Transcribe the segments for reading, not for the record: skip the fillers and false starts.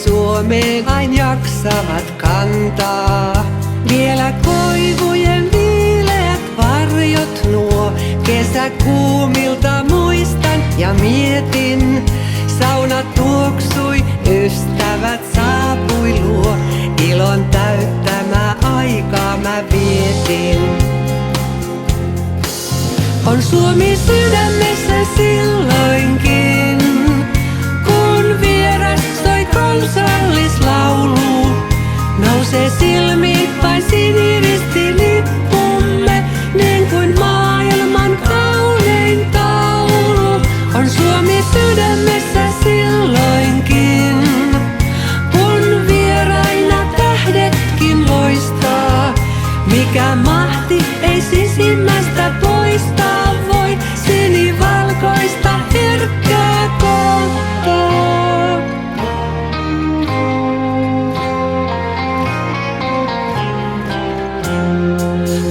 Suomeen ain jaksavat kantaa. Vielä koivujen viileät varjot nuo, kesäkuumilta muistan ja mietin. Sauna tuoksui, ystävät saapui luo, ilon täyttämää aikaa mä vietin. On Suomi sydämessä silloinkin, kun vieras soi kansallislaulu. Nousee silmiin vain siniristilippumme, niin kuin maailman kaunein taulu. On Suomi sydämessä silloinkin, kun vieraina tähdetkin loistaa. Mikä mahti ei sisimmästä poistaa voi, sinivalkoista herkkää kohtaa.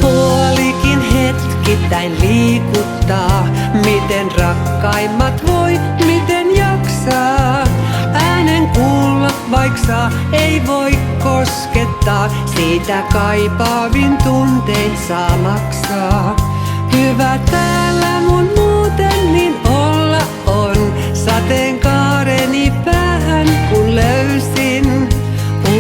Puolikin hetkittäin liikuttaa, miten rakkaimmat voi, miten jaksaa. Äänen kuulla vaikka ei voi koskettaa, siitä kaipaavin tuntein saa maksaa. Hyvä täällä mun muuten niin olla on, sateenkaareni päähän kun löysin.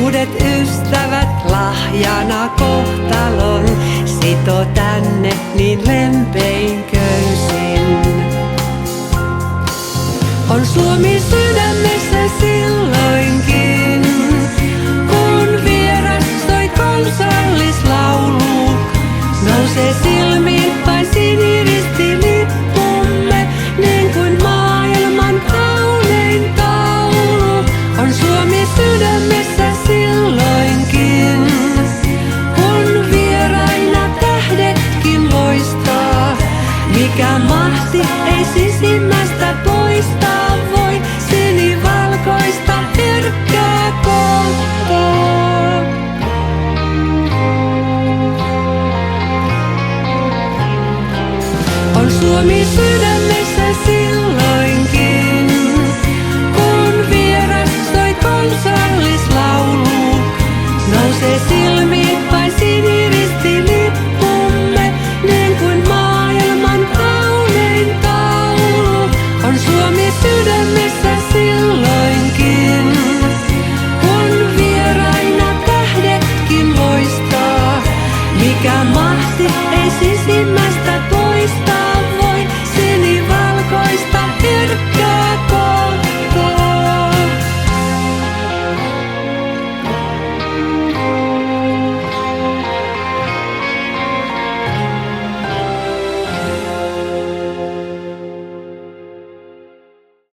Uudet ystävät lahjana kohtalon, sito tänne niin lempein köysin. On Suomi sydämessä silloinkin, kun vieras soi kansallislaulu. Nousee silmiin vain siniristilippumme, niin kuin maailman kaunein taulu. On Suomi sydämessä silloinkin, kun vieraina tähdetkin loistaa. Mikä mahti ei sisimmästä poistaa voi, sinivalkoista herkkää kohtaa. On Suomi sydämessä